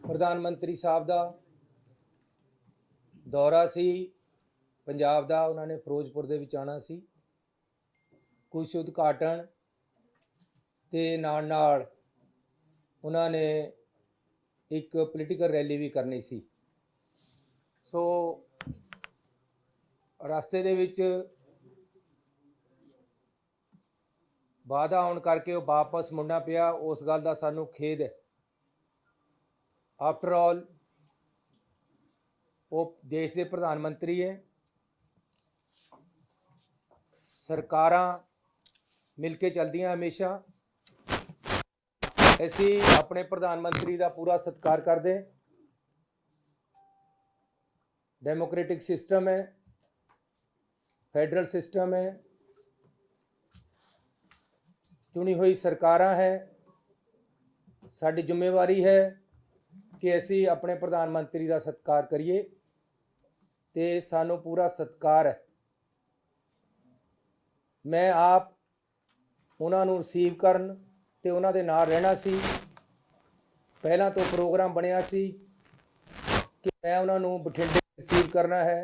प्रधानमंत्री साहब का दौरा सी पंजाब का, उन्होंने फिरोजपुर दे विच आना सी। कुछ उद्घाटन ते नाल उन्होंने एक पोलीटिकल रैली भी करनी सी। सो रास्ते दे विच बाधा होने करके वो वापस मुड़ना पिया। उस गल का सानू खेद है। आफ्टर ऑल वो देश के प्रधानमंत्री है। सरकारां मिल के चलदियां हमेशा। असी अपने प्रधानमंत्री का पूरा सत्कार करते। डेमोक्रेटिक सिस्टम है, फेडरल सिस्टम है, चुनी हुई सरकारां है। साडी जिम्मेवारी है कि असी अपने प्रधानमंत्री का सत्कार करिए ते सानू पूरा सत्कार है। मैं आप उन्होंने रिसीव करन ते उन्हां दे नाल रहना सी। पहला तो प्रोग्राम बनिया सी कि मैं उन्होंने बठिंडे रिसीव करना है।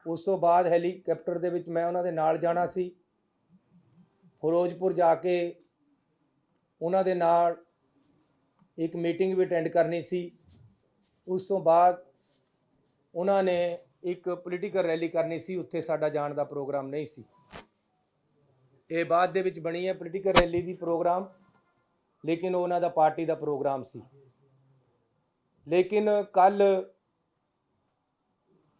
उस तो बाद हैलीकैप्टर दे विच मैं उन्हां दे नाल जाना सी। फिरोजपुर जाके उन्हां दे नाल एक मीटिंग भी अटेंड करनी सी। उस तो बाद उन्होंने एक पोलीटिकल रैली करनी सी। उत्थे साडा जाण दा प्रोग्राम नहीं सी। ये बाद दे विच बनी है पोलीटिकल रैली दी प्रोग्राम, लेकिन उन्हां दा पार्टी दा प्रोग्राम सी। लेकिन कल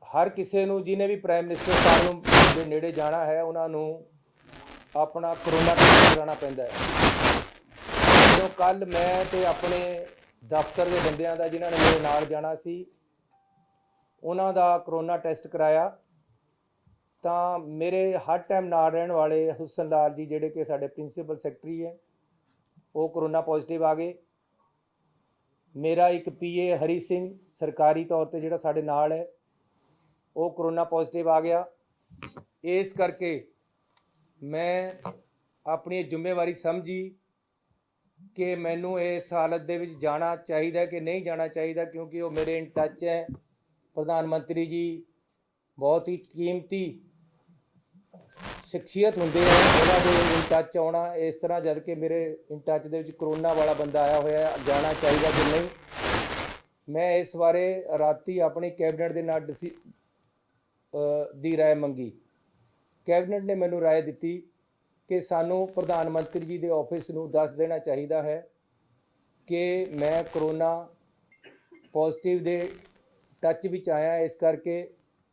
हर किसी नूं जिन्हें भी प्राइम मिनिस्टर साहब के नेड़े जाना है उन्होंने अपना कोरोना टेस्ट कराना पैंदा है। तो कल मैं तो अपने दफ्तर के बंदियां दा जिन्होंने मेरे नाल जाना सी उन्हां दा कोरोना टेस्ट कराया। तो मेरे हर टाइम नाल रहने वाले हुसन लाल जी जिहड़े कि साडे प्रिंसीपल सैकटरी है वो कोरोना पॉजिटिव आ गए। मेरा एक PA हरी सिंह सरकारी तौर पर जिहड़ा साडे नाल है वो कोरोना पॉजिटिव आ गया। इस करके मैं अपनी जिम्मेवारी समझी कि मैनू इस हालत दे विच जाना चाहिए कि नहीं जाना चाहिए, क्योंकि वो मेरे इन टच है। प्रधानमंत्री जी बहुत ही कीमती शख्सियत होंगे हैं, उन्होंने इन टच आना। इस तरह जद कि मेरे in touch they which corona वाला बंदा आया हुआ है, जाना चाहिए कि नहीं। मैं इस बारे राती अपनी कैबिनेट के नाल दी राय मंगी। कैबिनेट ने मैनू राय दी कि सानू प्रधानमंत्री जी के ऑफिस नू दस देना चाहिए है कि मैं करोना पॉजिटिव दे टच विच आया। इस करके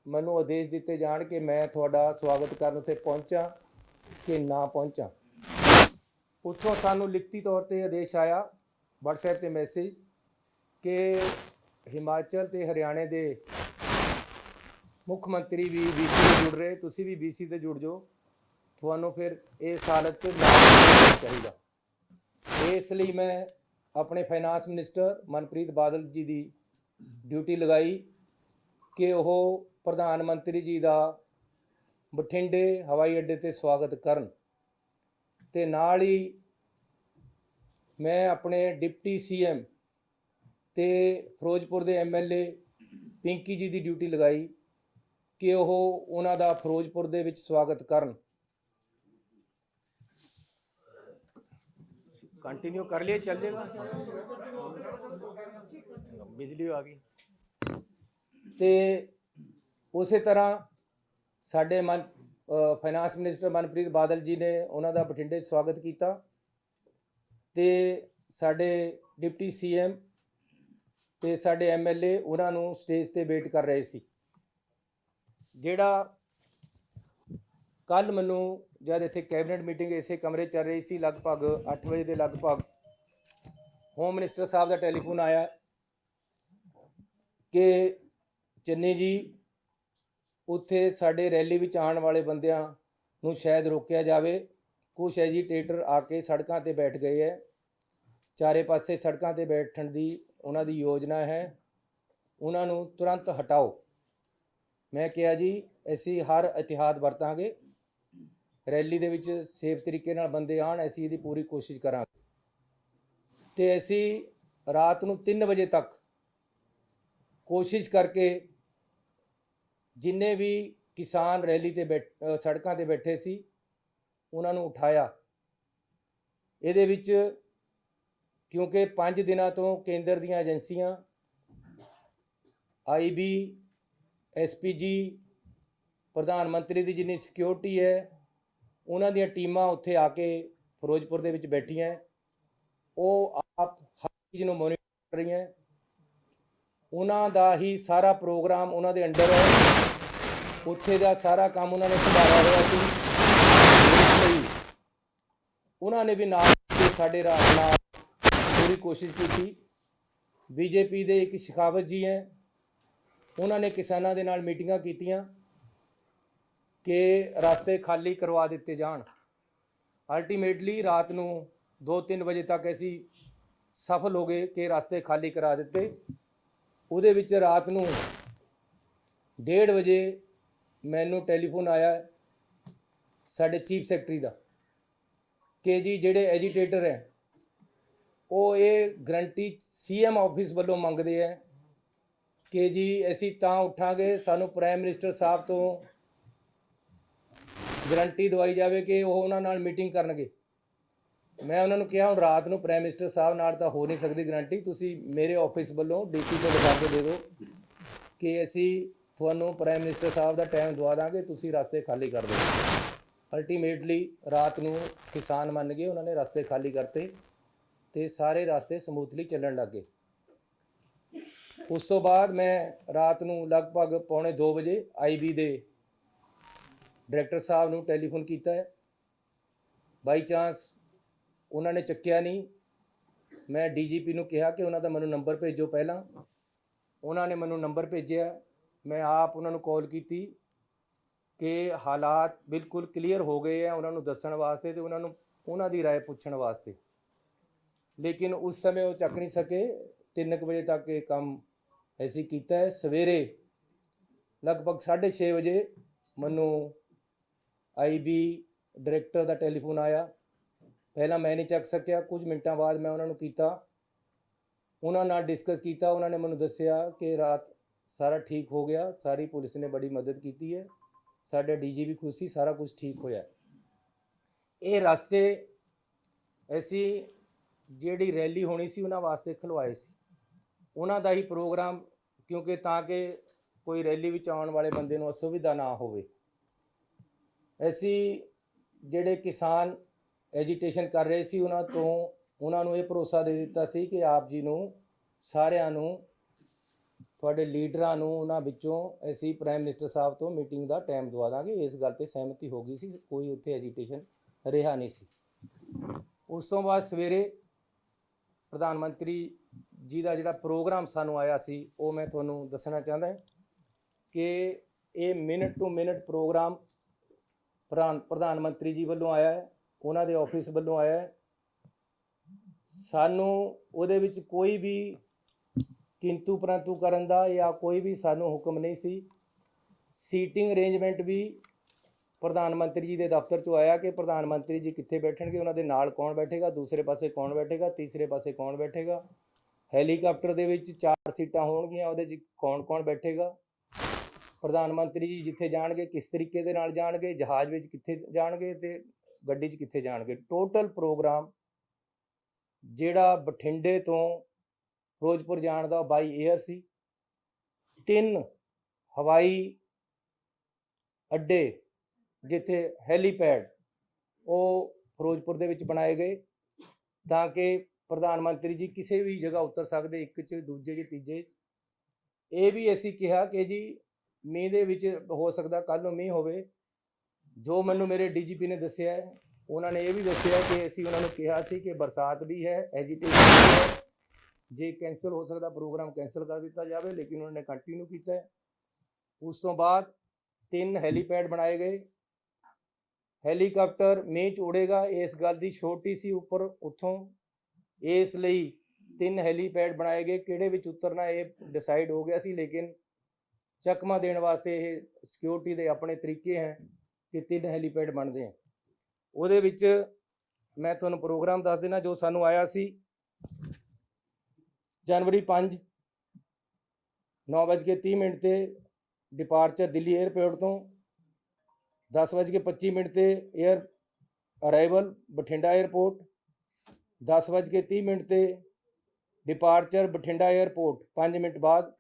मैनू आदेश दिते जान कि मैं थोड़ा स्वागत करन उत्थे पहुँचा कि ना पहुँचा। उत्थों सानू लिखती तौर पर आदेश आया WhatsApp ते मैसेज कि हिमाचल ते हरियाणे दे मुख मंत्री भी BC से जुड़ रहे, तुसी भी BC से जुड़ जाओ, थानू फिर इस हालत च ना चाहिए। इसलिए मैं अपने फाइनांस मिनिस्टर मनप्रीत बादल जी की ड्यूटी लगाई कि वह प्रधानमंत्री जी का बठिंडे हवाई अड्डे ते स्वागत करन ते नाल ही मैं अपने डिप्टी CM ते फिरोजपुर के MLA पिंकी जी की ड्यूटी लगाई कि वह उन्हां दा फिरोजपुर दे विच स्वागत करन। कंटिन्यू कर लिए चल जाएगा, बिजली आ गई। तो उस तरह साडे फाइनांस मिनिस्टर मनप्रीत बादल जी ने उन्होंने बठिंडे स्वागत किया। तो साडे डिप्टी CM ते साडे MLA उन्होंने स्टेज ते वेट कर रहे सी। जिहड़ा कल मैनू जब इत्थे कैबिनेट मीटिंग इसे कमरे चल रही सी, लगभग 8 बजे के लगभग होम मिनिस्टर साहब का टैलीफोन आया कि चन्नी जी उत्थे साडे रैली विच आने वाले बंदियां नूं शायद रोकिया जाए। कुछ एजीटेटर आके सड़कों ते बैठ गए है, चारे पासे सड़कों ते बैठण की उन्हां दी योजना है, उन्होंने तुरंत हटाओ। मैं कहा जी असी हर एहतियात वरतांगे, रैली दे विच सेफ तरीके नाल बंदे आण, असी इहदी पूरी कोशिश करांगे। ते असी ਰਾਤ ਨੂੰ 3 ਵਜੇ ਤੱਕ ਕੋਸ਼ਿਸ਼ ਕਰਕੇ ਜਿੰਨੇ ਵੀ ਕਿਸਾਨ ਰੈਲੀ ਤੇ ਸੜਕਾਂ ਤੇ ਬੈਠੇ ਸੀ ਉਹਨਾਂ ਨੂੰ ਉਠਾਇਆ। ਇਹਦੇ ਵਿੱਚ ਕਿਉਂਕਿ 5 ਦਿਨਾਂ ਤੋਂ ਕੇਂਦਰ ਦੀਆਂ ਏਜੰਸੀਆਂ IB SPG ਪ੍ਰਧਾਨ ਮੰਤਰੀ ਦੀ ਜਿੰਨੀ ਸਿਕਿਉਰਿਟੀ ਹੈ ਉਹਨਾਂ ਦੀਆਂ ਟੀਮਾਂ ਉੱਥੇ ਆ ਕੇ ਫਿਰੋਜ਼ਪੁਰ ਦੇ ਵਿੱਚ ਬੈਠੀਆਂ। ਉਹ ਆਪ ਹਰ ਚੀਜ਼ ਨੂੰ ਮੋਨੀਟਰ ਕਰ ਰਹੀਆਂ। ਉਹਨਾਂ ਦਾ ਹੀ ਸਾਰਾ ਪ੍ਰੋਗਰਾਮ ਉਹਨਾਂ ਦੇ ਅੰਡਰ ਹੈ। ਉੱਥੇ ਦਾ ਸਾਰਾ ਕੰਮ ਉਹਨਾਂ ਨੇ ਸੰਭਾਲਿਆ ਹੋਇਆ ਸੀ। ਇਸ ਲਈ ਉਹਨਾਂ ਨੇ ਵੀ ਨਾਲ ਸਾਡੇ ਰਾਜ ਨਾਲ ਪੂਰੀ ਕੋਸ਼ਿਸ਼ ਕੀਤੀ। BJP ਦੇ ਇੱਕ ਸ਼ਿਖਾਵਤ ਜੀ ਹੈ, ਉਹਨਾਂ ਨੇ ਕਿਸਾਨਾਂ ਦੇ ਨਾਲ ਮੀਟਿੰਗਾਂ ਕੀਤੀਆਂ ਕਿ ਰਸਤੇ ਖਾਲੀ ਕਰਵਾ ਦਿੱਤੇ ਜਾਣ। ਅਲਟੀਮੇਟਲੀ ਰਾਤ ਨੂੰ 2-3 ਵਜੇ ਤੱਕ ਅਸੀਂ ਸਫਲ ਹੋ ਗਏ ਕਿ ਰਸਤੇ ਖਾਲੀ ਕਰਾ ਦਿੱਤੇ। ਉਹਦੇ ਵਿੱਚ ਰਾਤ ਨੂੰ 1:30 ਵਜੇ ਮੈਨੂੰ ਟੈਲੀਫੋਨ ਆਇਆ ਸਾਡੇ ਚੀਫ ਸੈਕਟਰੀ ਦਾ ਕਿ ਜੀ ਜਿਹੜੇ ਐਜੀਟੇਟਰ ਹੈ ਉਹ ਇਹ ਗਰੰਟੀ CM ਆਫਿਸ ਵੱਲੋਂ ਮੰਗਦੇ ਹੈ ਕਿ ਜੀ ਅਸੀਂ ਤਾਂ ਉੱਠਾਂਗੇ, ਸਾਨੂੰ ਪ੍ਰਾਈਮ ਮਿਨਿਸਟਰ ਸਾਹਿਬ ਤੋਂ ਗਰੰਟੀ ਦਵਾਈ ਜਾਵੇ ਕਿ ਉਹ ਉਹਨਾਂ ਨਾਲ ਮੀਟਿੰਗ ਕਰਨਗੇ। ਮੈਂ ਉਹਨਾਂ ਨੂੰ ਕਿਹਾ ਹੁਣ ਰਾਤ ਨੂੰ ਪ੍ਰਾਈਮ ਮਿਨਿਸਟਰ ਸਾਹਿਬ ਨਾਲ ਤਾਂ ਹੋ ਨਹੀਂ ਸਕਦੀ ਗਰੰਟੀ, ਤੁਸੀਂ ਮੇਰੇ ਆਫਿਸ ਵੱਲੋਂ DC ਤੋਂ ਲਿਖਾ ਕੇ ਦੇ ਦਿਓ ਕਿ ਅਸੀਂ ਤੁਹਾਨੂੰ ਪ੍ਰਾਈਮ ਮਿਨਿਸਟਰ ਸਾਹਿਬ ਦਾ ਟਾਈਮ ਦਵਾ ਦਾਂਗੇ, ਤੁਸੀਂ ਰਸਤੇ ਖਾਲੀ ਕਰ ਦਿਓ। ਅਲਟੀਮੇਟਲੀ ਰਾਤ ਨੂੰ ਕਿਸਾਨ ਮੰਨ ਗਏ, ਉਹਨਾਂ ਨੇ ਰਸਤੇ ਖਾਲੀ ਕਰਤੇ ਤੇ ਸਾਰੇ ਰਸਤੇ ਸਮੂਥਲੀ ਚੱਲਣ ਲੱਗ ਗਏ। ਉਸ ਤੋਂ ਬਾਅਦ ਮੈਂ ਰਾਤ ਨੂੰ ਲਗਭਗ 1:45 ਵਜੇ IB ਦੇ ਡਾਇਰੈਕਟਰ ਸਾਹਿਬ ਨੂੰ ਟੈਲੀਫੋਨ ਕੀਤਾ ਹੈ। ਬਾਈ ਚਾਂਸ ਉਹਨਾਂ ਨੇ ਚੱਕਿਆ ਨਹੀਂ। ਮੈਂ DGP ਨੂੰ ਕਿਹਾ ਕਿ ਉਹਨਾਂ ਦਾ ਮੈਨੂੰ ਨੰਬਰ ਭੇਜੋ ਪਹਿਲਾਂ। ਉਹਨਾਂ ਨੇ ਮੈਨੂੰ ਨੰਬਰ ਭੇਜਿਆ। ਮੈਂ ਆਪ ਉਹਨਾਂ ਨੂੰ ਕਾਲ ਕੀਤੀ ਕਿ ਹਾਲਾਤ ਬਿਲਕੁਲ ਕਲੀਅਰ ਹੋ ਗਏ ਆ ਉਹਨਾਂ ਨੂੰ ਦੱਸਣ ਵਾਸਤੇ ਤੇ ਉਹਨਾਂ ਦੀ ਰਾਏ ਪੁੱਛਣ ਵਾਸਤੇ, ਲੇਕਿਨ ਉਸ ਸਮੇਂ ਉਹ ਚੱਕ ਨਹੀਂ ਸਕੇ। 3 ਵਜੇ ਤੱਕ ਇਹ ਕੰਮ ਅਸੀਂ ਕੀਤਾ ਹੈ। ਸਵੇਰੇ ਲਗਭਗ 6:30 ਵਜੇ ਮੈਨੂੰ IB ਡਾਇਰੈਕਟਰ ਦਾ ਟੈਲੀਫੋਨ ਆਇਆ। ਪਹਿਲਾਂ ਮੈਂ ਨਹੀਂ ਚੱਕ ਸਕਿਆ, ਕੁਝ ਮਿੰਟਾਂ ਬਾਅਦ ਮੈਂ ਉਹਨਾਂ ਨੂੰ ਕੀਤਾ, ਉਹਨਾਂ ਨਾਲ ਡਿਸਕਸ ਕੀਤਾ। ਉਹਨਾਂ ਨੇ ਮੈਨੂੰ ਦੱਸਿਆ ਕਿ ਰਾਤ ਸਾਰਾ ਠੀਕ ਹੋ ਗਿਆ, ਸਾਰੀ ਪੁਲਿਸ ਨੇ ਬੜੀ ਮਦਦ ਕੀਤੀ ਹੈ, ਸਾਡੇ DG ਵੀ ਖੁਸ਼ ਸੀ, ਸਾਰਾ ਕੁਝ ਠੀਕ ਹੋਇਆ। ਇਹ ਰਸਤੇ ਅਸੀਂ ਜਿਹੜੀ ਰੈਲੀ ਹੋਣੀ ਸੀ ਉਹਨਾਂ ਵਾਸਤੇ ਖਲਵਾਏ ਸੀ, ਉਹਨਾਂ ਦਾ ਹੀ ਪ੍ਰੋਗਰਾਮ, ਕਿਉਂਕਿ ਤਾਂ ਕਿ ਕੋਈ ਰੈਲੀ ਵਿੱਚ ਆਉਣ ਵਾਲੇ ਬੰਦੇ ਨੂੰ ਅਸੁਵਿਧਾ ਨਾ ਹੋਵੇ। ਅਸੀਂ ਜਿਹੜੇ ਕਿਸਾਨ ਐਜੀਟੇਸ਼ਨ ਕਰ ਰਹੇ ਸੀ ਉਹਨਾਂ ਨੂੰ ਇਹ ਭਰੋਸਾ ਦੇ ਦਿੱਤਾ ਸੀ ਕਿ ਆਪ ਜੀ ਨੂੰ ਸਾਰਿਆਂ ਨੂੰ, ਤੁਹਾਡੇ ਲੀਡਰਾਂ ਨੂੰ, ਉਹਨਾਂ ਵਿੱਚੋਂ ਅਸੀਂ ਪ੍ਰਾਈਮ ਮਿਨਿਸਟਰ ਸਾਹਿਬ ਤੋਂ ਮੀਟਿੰਗ ਦਾ ਟਾਈਮ ਦਵਾ ਦਾਂਗੇ। ਇਸ ਗੱਲ 'ਤੇ ਸਹਿਮਤੀ ਹੋ ਗਈ ਸੀ, ਕੋਈ ਉੱਥੇ ਐਜੀਟੇਸ਼ਨ ਰਿਹਾ ਨਹੀਂ ਸੀ। ਉਸ ਤੋਂ ਬਾਅਦ ਸਵੇਰੇ ਪ੍ਰਧਾਨ ਮੰਤਰੀ ਜੀ ਦਾ ਜਿਹੜਾ ਪ੍ਰੋਗਰਾਮ ਸਾਨੂੰ ਆਇਆ ਸੀ ਉਹ ਮੈਂ ਤੁਹਾਨੂੰ ਦੱਸਣਾ ਚਾਹੁੰਦਾ ਕਿ ਇਹ ਮਿੰਟ ਟੂ ਮਿੰਟ ਪ੍ਰੋਗਰਾਮ ਪ੍ਰਧਾਨ ਮੰਤਰੀ ਜੀ ਵੱਲੋਂ ਆਇਆ ਹੈ, ਉਹਨਾਂ ਦੇ ਆਫਿਸ ਵੱਲੋਂ ਆਇਆ ਹੈ। ਸਾਨੂੰ ਉਹਦੇ ਵਿੱਚ ਕੋਈ ਵੀ ਕਿੰਤੂ ਪਰੰਤੂ ਕਰਨ ਦਾ ਜਾਂ ਕੋਈ ਵੀ ਸਾਨੂੰ ਹੁਕਮ ਨਹੀਂ ਸੀ। ਸੀਟਿੰਗ ਅਰੇਂਜਮੈਂਟ ਵੀ ਪ੍ਰਧਾਨ ਮੰਤਰੀ ਜੀ ਦੇ ਦਫ਼ਤਰ 'ਚੋਂ ਆਇਆ ਕਿ ਪ੍ਰਧਾਨ ਮੰਤਰੀ ਜੀ ਕਿੱਥੇ ਬੈਠਣਗੇ, ਉਹਨਾਂ ਦੇ ਨਾਲ ਕੌਣ ਬੈਠੇਗਾ, ਦੂਸਰੇ ਪਾਸੇ ਕੌਣ ਬੈਠੇਗਾ, ਤੀਸਰੇ ਪਾਸੇ ਕੌਣ ਬੈਠੇਗਾ, ਹੈਲੀਕਾਪਟਰ ਦੇ ਵਿੱਚ 4 ਸੀਟਾਂ ਹੋਣਗੀਆਂ, ਉਹਦੇ 'ਚ ਕੌਣ ਬੈਠੇਗਾ, ਪ੍ਰਧਾਨ ਮੰਤਰੀ ਜੀ ਜਿੱਥੇ ਜਾਣਗੇ ਕਿਸ ਤਰੀਕੇ ਦੇ ਨਾਲ ਜਾਣਗੇ, ਜਹਾਜ਼ ਵਿੱਚ ਕਿੱਥੇ ਜਾਣਗੇ ਤੇ ਗੱਡੀ 'ਚ ਕਿੱਥੇ ਜਾਣਗੇ। ਟੋਟਲ ਪ੍ਰੋਗਰਾਮ ਜਿਹੜਾ ਬਠਿੰਡੇ ਤੋਂ ਫਿਰੋਜ਼ਪੁਰ ਜਾਣ ਦਾ ਬਾਈ 에ਅਰ ਸੀ। 3 ਹਵਾਈ ਅੱਡੇ ਜਿੱਥੇ ਹੈਲੀਪੈਡ ਉਹ ਫਿਰੋਜ਼ਪੁਰ ਦੇ ਵਿੱਚ ਬਣਾਏ ਗਏ ਤਾਂ ਕਿ ਪ੍ਰਧਾਨ ਮੰਤਰੀ ਜੀ ਕਿਸੇ ਵੀ ਜਗ੍ਹਾ ਉਤਰ ਸਕਦੇ, ਇੱਕ 'ਚ, ਦੂਜੇ 'ਚ, ਤੀਜੇ 'ਚ। ਇਹ ਵੀ ਅਸੀਂ ਕਿਹਾ ਕਿ ਜੀ ਮੀਂਹ ਦੇ ਵਿੱਚ ਹੋ ਸਕਦਾ ਕੱਲ੍ਹ ਨੂੰ ਮੀਂਹ ਹੋਵੇ। ਜੋ ਮੈਨੂੰ ਮੇਰੇ DGP ਨੇ ਦੱਸਿਆ ਹੈ, ਉਹਨਾਂ ਨੇ ਇਹ ਵੀ ਦੱਸਿਆ ਕਿ ਅਸੀਂ ਉਹਨਾਂ ਨੂੰ ਕਿਹਾ ਸੀ ਕਿ ਬਰਸਾਤ ਵੀ ਹੈ, ਐਜੀਟੇਸ਼ਨ ਵੀ ਹੈ, ਜੇ ਕੈਂਸਲ ਹੋ ਸਕਦਾ ਪ੍ਰੋਗਰਾਮ ਕੈਂਸਲ ਕਰ ਦਿੱਤਾ ਜਾਵੇ, ਲੇਕਿਨ ਉਹਨਾਂ ਨੇ ਕੰਟੀਨਿਊ ਕੀਤਾ ਹੈ। ਉਸ ਤੋਂ ਬਾਅਦ 3 ਹੈਲੀਪੈਡ ਬਣਾਏ ਗਏ। ਹੈਲੀਕਾਪਟਰ ਮੀਂਹ 'ਚ ਉੜੇਗਾ, ਇਸ ਗੱਲ ਦੀ ਛੋਟੀ ਸੀ ਉੱਪਰ ਉੱਥੋਂ, ਇਸ ਲਈ 3 ਹੈਲੀਪੈਡ ਬਣਾਏ ਗਏ। ਕਿਹੜੇ ਵਿੱਚ ਉਤਰਨਾ ਇਹ ਡਿਸਾਈਡ ਹੋ ਗਿਆ ਸੀ, ਲੇਕਿਨ ਚਕਮਾ ਦੇਣ ਵਾਸਤੇ ਇਹ ਸਿਕਿਉਰਿਟੀ ਦੇ ਆਪਣੇ ਤਰੀਕੇ ਹੈ ਕਿ 3 ਹੈਲੀਪੈਡ ਬਣਦੇ ਹੈ। ਉਹਦੇ ਵਿੱਚ ਮੈਂ ਤੁਹਾਨੂੰ ਪ੍ਰੋਗਰਾਮ ਦੱਸ ਦੇਣਾ ਜੋ ਸਾਨੂੰ ਆਇਆ ਸੀ। जनवरी 5 9:30 ਤੇ ਡਿਪਾਰਚਰ ਦਿੱਲੀ 에ਅਰਪੋਰਟ ਤੋਂ 10:25 ਤੇ 에ਅਰ ਅਰਾਈਵਲ ਬਠਿੰਡਾ 에ਅਰਪੋਰਟ 10:30 ਤੇ ਡਿਪਾਰਚਰ ਬਠਿੰਡਾ 에ਅਰਪੋਰਟ 5 ਮਿੰਟ ਬਾਅਦ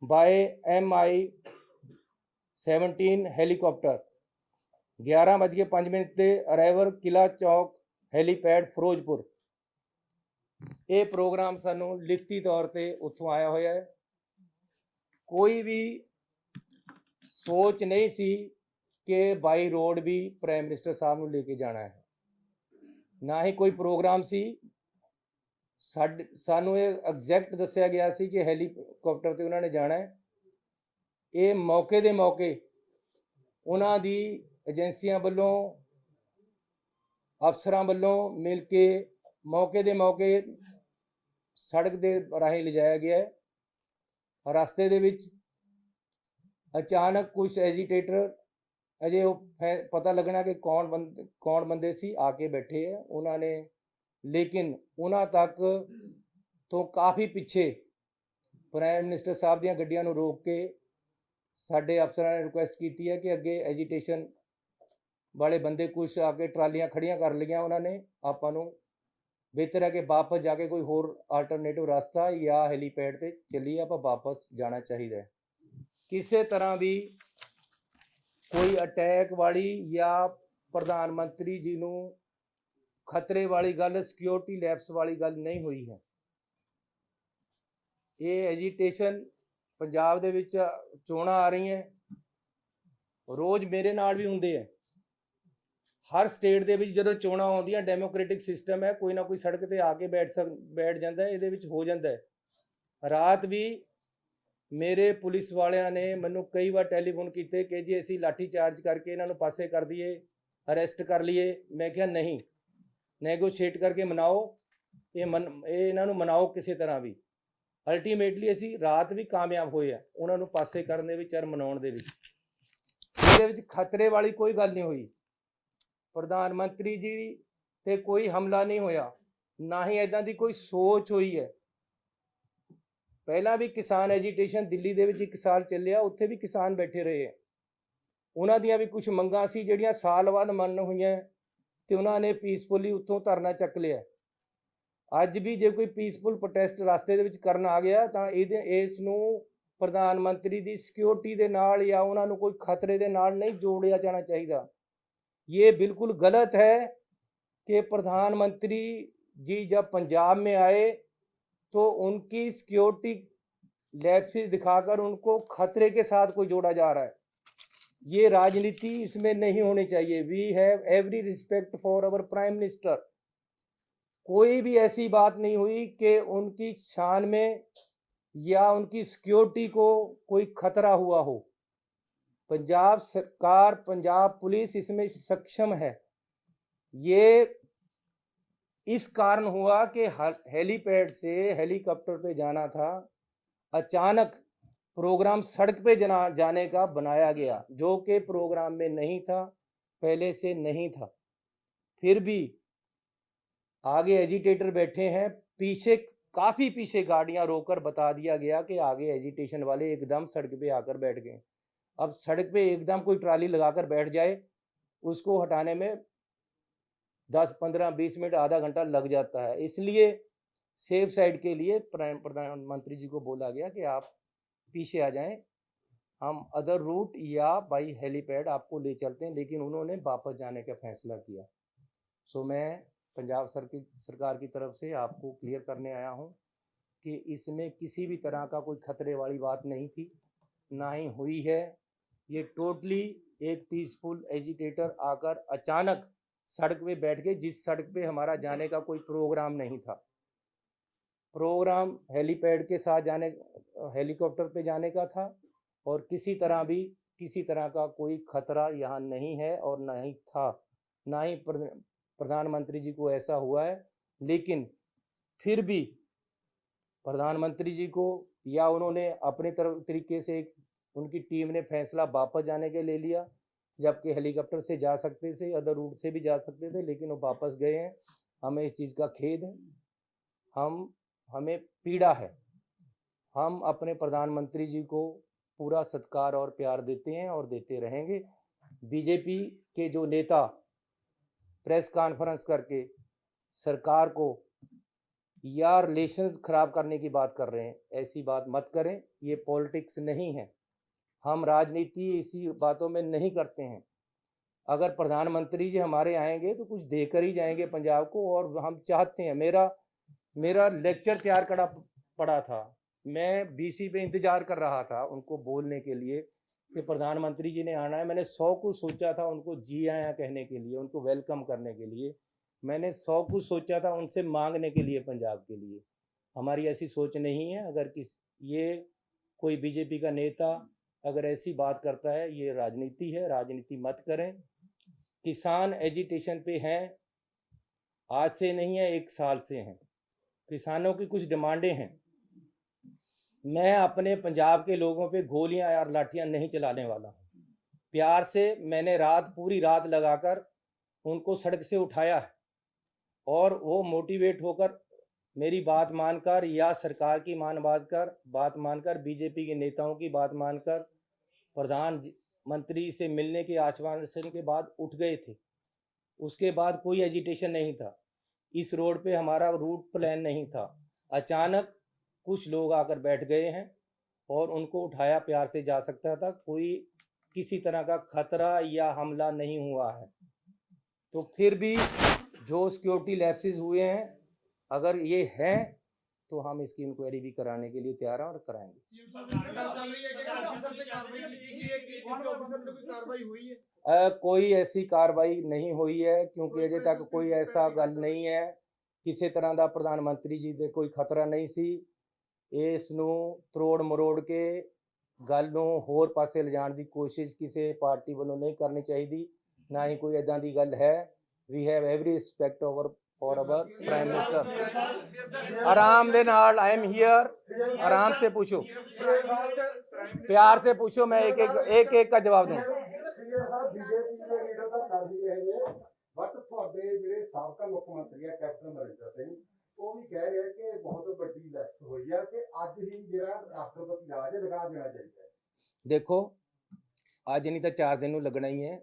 ਬਾਏ MI-17 ਹੈਲੀਕਾਪਟਰ 11:05 ਤੇ ਅਰਾਈਵਲ ਕਿਲਾ ਚੌਕ ਹੈਲੀਪੈਡ ਫਿਰੋਜ਼ਪੁਰ। ਇਹ ਪ੍ਰੋਗਰਾਮ ਸਾਨੂੰ ਲਿਖਤੀ ਤੌਰ ਤੇ ਉੱਥੋਂ ਆਇਆ ਹੋਇਆ ਹੈ। ਕੋਈ ਵੀ ਸੋਚ ਨਹੀਂ ਸੀ ਕਿ ਬਾਈ ਰੋਡ ਵੀ ਪ੍ਰਾਈਮ ਮਿਨਿਸਟਰ ਸਾਹਿਬ ਨੂੰ ਲੈ ਕੇ ਜਾਣਾ ਹੈ, ਨਾ ਹੀ ਕੋਈ ਪ੍ਰੋਗਰਾਮ ਸੀ। ਸਾਨੂੰ ਇਹ ਐਗਜ਼ੈਕਟ ਦੱਸਿਆ ਗਿਆ ਸੀ ਕਿ ਹੈਲੀਕਾਪਟਰ ਤੇ ਉਹਨਾਂ ਨੇ ਜਾਣਾ ਹੈ। ਇਹ ਮੌਕੇ ਦੇ ਮੌਕੇ ਉਹਨਾਂ ਦੀ ਏਜੰਸੀਆਂ ਵੱਲੋਂ ਅਫਸਰਾਂ ਵੱਲੋਂ ਮਿਲ ਕੇ ਮੌਕੇ ਦੇ ਮੌਕੇ ਸੜਕ ਦੇ ਰਾਹੀਂ ਲਿਜਾਇਆ ਗਿਆ ਹੈ। ਰਸਤੇ ਦੇ ਵਿੱਚ ਅਚਾਨਕ ਕੁਝ ਐਜੀਟੇਟਰ ਅਜੇ ਉਹ ਪਤਾ ਲੱਗਣਾ ਕਿ ਕੌਣ ਬੰਦੇ ਸੀ ਆ ਕੇ ਬੈਠੇ ਹੈ ਉਹਨਾਂ ਨੇ, ਲੇਕਿਨ ਉਹਨਾਂ ਤੱਕ ਤੋਂ ਕਾਫੀ ਪਿੱਛੇ ਪ੍ਰਾਈਮ ਮਿਨਿਸਟਰ ਸਾਹਿਬ ਦੀਆਂ ਗੱਡੀਆਂ ਨੂੰ ਰੋਕ ਕੇ ਸਾਡੇ ਅਫਸਰਾਂ ਨੇ ਰਿਕੁਐਸਟ ਕੀਤੀ ਹੈ ਕਿ ਅੱਗੇ ਐਜੀਟੇਸ਼ਨ ਵਾਲੇ ਬੰਦੇ ਕੁਛ ਆ ਕੇ ਟਰਾਲੀਆਂ ਖੜੀਆਂ ਕਰ ਲਈਆਂ ਉਹਨਾਂ ਨੇ। ਆਪਾਂ ਨੂੰ ਬਿਹਤਰ ਹੈ ਕਿ ਵਾਪਸ ਜਾ ਕੇ ਕੋਈ ਹੋਰ ਆਲਟਰਨੇਟਿਵ ਰਸਤਾ ਜਾਂ ਹੈਲੀਪੈਡ ਤੇ ਚੱਲੀਏ, ਆਪਾਂ ਵਾਪਸ ਜਾਣਾ ਚਾਹੀਦਾ ਹੈ। ਕਿਸੇ ਤਰ੍ਹਾਂ ਵੀ ਕੋਈ ਅਟੈਕ ਵਾਲੀ ਜਾਂ ਪ੍ਰਧਾਨ ਮੰਤਰੀ ਜੀ ਨੂੰ ਖਤਰੇ ਵਾਲੀ ਗੱਲ, ਸਿਕਿਉਰਿਟੀ ਲੈਪਸ ਵਾਲੀ ਗੱਲ ਨਹੀਂ ਹੋਈ ਹੈ। ਇਹ ਐਜੀਟੇਸ਼ਨ ਪੰਜਾਬ ਦੇ ਵਿੱਚ ਚੋਣਾਂ ਆ ਰਹੀਆਂ, ਰੋਜ਼ ਮੇਰੇ ਨਾਲ ਵੀ ਹੁੰਦੇ ਹੈ। ਹਰ ਸਟੇਟ ਦੇ ਵਿੱਚ ਜਦੋਂ ਚੋਣਾਂ ਆਉਂਦੀਆਂ ਡੈਮੋਕ੍ਰੈਟਿਕ ਸਿਸਟਮ ਹੈ, ਕੋਈ ਨਾ ਕੋਈ ਸੜਕ ਤੇ ਆ ਕੇ ਬੈਠ ਜਾਂਦਾ, ਇਹਦੇ ਵਿੱਚ ਹੋ ਜਾਂਦਾ ਹੈ। ਰਾਤ ਵੀ ਮੇਰੇ ਪੁਲਿਸ ਵਾਲਿਆਂ ਨੇ ਮੈਨੂੰ ਕਈ ਵਾਰ ਟੈਲੀਫੋਨ ਕੀਤੇ ਕਿ ਜੀ ਅਸੀਂ ਲਾਠੀ ਚਾਰਜ ਕਰਕੇ ਇਹਨਾਂ ਨੂੰ ਪਾਸੇ ਕਰ ਦਈਏ, ਅਰੈਸਟ ਕਰ ਲਈਏ। ਮੈਂ ਕਿਹਾ ਨਹੀਂ, ਨੈਗੋਸ਼ੀਏਟ ਕਰਕੇ ਮਨਾਓ, ਇਹ ਇਹਨਾਂ ਨੂੰ ਮਨਾਓ ਕਿਸੇ ਤਰ੍ਹਾਂ ਵੀ। ਅਲਟੀਮੇਟਲੀ ਅਸੀਂ ਰਾਤ ਵੀ ਕਾਮਯਾਬ ਹੋਏ ਆ ਉਹਨਾਂ ਨੂੰ ਪਾਸੇ ਕਰਨ ਦੇ ਵਿੱਚ ਔਰ ਮਨਾਉਣ ਦੇ ਵਿੱਚ। ਇਹਦੇ ਵਿੱਚ ਖਤਰੇ ਵਾਲੀ ਕੋਈ ਗੱਲ ਨਹੀਂ ਹੋਈ। ਪ੍ਰਧਾਨ ਮੰਤਰੀ ਜੀ ਤੇ ਕੋਈ ਹਮਲਾ ਨਹੀਂ ਹੋਇਆ, ਨਾ ਹੀ ਇੱਦਾਂ ਦੀ ਕੋਈ ਸੋਚ ਹੋਈ ਹੈ। ਪਹਿਲਾਂ ਵੀ ਕਿਸਾਨ ਐਜੀਟੇਸ਼ਨ ਦਿੱਲੀ ਦੇ ਵਿੱਚ 1 ਸਾਲ ਚੱਲਿਆ, ਉੱਥੇ ਵੀ ਕਿਸਾਨ ਬੈਠੇ ਰਹੇ ਹੈ। ਉਹਨਾਂ ਦੀਆਂ ਵੀ ਕੁਝ ਮੰਗਾਂ ਸੀ ਜਿਹੜੀਆਂ ਸਾਲ ਬਾਅਦ ਮੰਨ ਹੋਈਆਂ ਤੇ ਉਹਨਾਂ ਨੇ ਪੀਸਫੁਲੀ ਉੱਥੋਂ ਧਰਨਾ ਚੱਕ ਲਿਆ। ਅੱਜ ਵੀ ਜੇ ਕੋਈ ਪੀਸਫੁਲ ਪ੍ਰੋਟੈਸਟ ਰਸਤੇ ਦੇ ਵਿੱਚ ਕਰਨ ਆ ਗਿਆ ਤਾਂ ਇਸ ਨੂੰ ਪ੍ਰਧਾਨ ਮੰਤਰੀ ਦੀ ਸਿਕਿਉਰਿਟੀ ਦੇ ਨਾਲ ਜਾਂ ਉਹਨਾਂ ਨੂੰ ਕੋਈ ਖਤਰੇ ਦੇ ਨਾਲ ਨਹੀਂ ਜੋੜਿਆ ਜਾਣਾ ਚਾਹੀਦਾ। ये बिल्कुल गलत है कि प्रधानमंत्री जी जब पंजाब में आए तो उनकी सिक्योरिटी लैप्सेस दिखाकर उनको खतरे के साथ कोई जोड़ा जा रहा है। ये राजनीति इसमें नहीं होनी चाहिए। We have every respect for our prime minister. कोई भी ऐसी बात नहीं हुई कि उनकी शान में या उनकी सिक्योरिटी को कोई खतरा हुआ हो। पंजाब सरकार, पंजाब पुलिस इसमें सक्षम है। ये इस कारण हुआ कि हेलीपैड से हेलीकॉप्टर पे जाना था, अचानक प्रोग्राम सड़क पे जाने का बनाया गया, जो कि प्रोग्राम में नहीं था, पहले से नहीं था। फिर भी आगे एजिटेटर बैठे हैं, पीछे काफ़ी पीछे गाड़ियां रोककर बता दिया गया कि आगे एजिटेशन वाले एकदम सड़क पे आकर बैठ गए। अब सड़क पे एकदम कोई ट्राली लगाकर बैठ जाए, उसको हटाने में 10, 15, 20 मिनट, आधा घंटा लग जाता है। इसलिए सेफ साइड के लिए प्रधानमंत्री जी को बोला गया कि आप पीछे आ जाएं, हम अदर रूट या बाई हेलीपैड आपको ले चलते हैं। लेकिन उन्होंने वापस जाने का फैसला किया। सो मैं पंजाब सरकार की तरफ से आपको क्लियर करने आया हूँ कि इसमें किसी भी तरह का कोई खतरे वाली बात नहीं थी, ना ही हुई है। ये टोटली एक पीसफुल एजिटेटर आकर अचानक सड़क पे बैठ गए, जिस सड़क पे हमारा जाने का कोई प्रोग्राम नहीं था। प्रोग्राम हेलीपैड के साथ जाने, हेलीकॉप्टर पे जाने का था, और किसी तरह का कोई खतरा यहाँ नहीं है और नहीं था, ना ही प्रधानमंत्री जी को ऐसा हुआ है। लेकिन फिर भी प्रधानमंत्री जी को या उन्होंने अपने तरीके से उनकी टीम ने फैसला वापस जाने के ले लिया, जबकि हेलीकॉप्टर से जा सकते थे, अदर रूट से भी जा सकते थे, लेकिन वो वापस गए हैं। हमें इस चीज़ का खेद है। हमें पीड़ा है। हम अपने प्रधानमंत्री जी को पूरा सत्कार और प्यार देते हैं और देते रहेंगे। बीजेपी के जो नेता प्रेस कॉन्फ्रेंस करके सरकार को या रिलेशन खराब करने की बात कर रहे हैं, ऐसी बात मत करें। ये पॉलिटिक्स नहीं है, हम राजनीति इसी बातों में नहीं करते हैं। अगर प्रधानमंत्री जी हमारे आएंगे तो कुछ देकर ही जाएंगे पंजाब को, और हम चाहते हैं। मेरा लेक्चर तैयार करा पड़ा था, मैं बीसी पे इंतजार कर रहा था उनको बोलने के लिए कि प्रधानमंत्री जी ने आना है। मैंने 100 कुछ सोचा था उनको जी आया कहने के लिए, उनको वेलकम करने के लिए। मैंने 100 कुछ सोचा था उनसे मांगने के लिए पंजाब के लिए। हमारी ऐसी सोच नहीं है। अगर ये कोई बीजेपी का नेता अगर ऐसी बात करता है, ये राजनीति है, राजनीति मत करें। किसान एजिटेशन पे हैं, आज से नहीं है, 1 साल से हैं। किसानों की कुछ डिमांडें हैं। मैं अपने पंजाब के लोगों पे गोलियां और लाठियां नहीं चलाने वाला हूँ। प्यार से मैंने पूरी रात लगाकर उनको सड़क से उठाया है, और वो मोटिवेट होकर मेरी बात मानकर या सरकार की बात मानकर बीजेपी के नेताओं की बात मानकर प्रधानमंत्री से मिलने के आश्वासन के बाद उठ गए थे। उसके बाद कोई एजिटेशन नहीं था। इस रोड पे हमारा रूट प्लान नहीं था। अचानक कुछ लोग आकर बैठ गए हैं और उनको उठाया प्यार से जा सकता था। कोई किसी तरह का खतरा या हमला नहीं हुआ है। तो फिर भी जो सिक्योरिटी लैप्सेस हुए हैं, अगर ये हैं तो हम इसकी इंक्वायरी भी कराने के लिए तैयार हैं और कराएंगे। कोई ऐसी कार्रवाई नहीं हुई है, क्योंकि अजे तक कोई ऐसा गल नहीं है। किसी तरह का प्रधानमंत्री जी दे कोई खतरा नहीं सी। इस नूं त्रोड़ मरोड़ के गल नूं होर पासे लिजाण दी कोशिश किसी पार्टी वालों नहीं करनी चाहिए, ना ही कोई इदां दी गल है। We have every respect for our prime minister. आराम दे नाल, आई एम हियर, आराम से पूछो, प्यार से पूछो, मैं एक का जवाब दूं। बीजेपी के लीडर का कर दिए हैं, बट ਤੁਹਾਡੇ ਜਿਹੜੇ ਸਾਬਕਾ ਮੁੱਖ ਮੰਤਰੀ ਹੈ ਕੈਪਟਨ ਅਮਰਿੰਦਰ ਸਿੰਘ, ਉਹ ਵੀ ਕਹਿ ਰਿਹਾ ਕਿ ਬਹੁਤ ਵੱਡੀ ਲੈਕਸ ਹੋਈ ਹੈ ਕਿ ਅੱਜ ਹੀ ਜਿਹੜਾ ਰਾਸ਼ਟਰਪਤੀ ਰਾਜ ਲਗਾ ਦੇਣਾ ਚਾਹੀਦਾ ਹੈ। देखो, ਅੱਜ नहीं तो 4 दिन ਨੂੰ ਲੱਗਣਾ ਹੀ ਹੈ।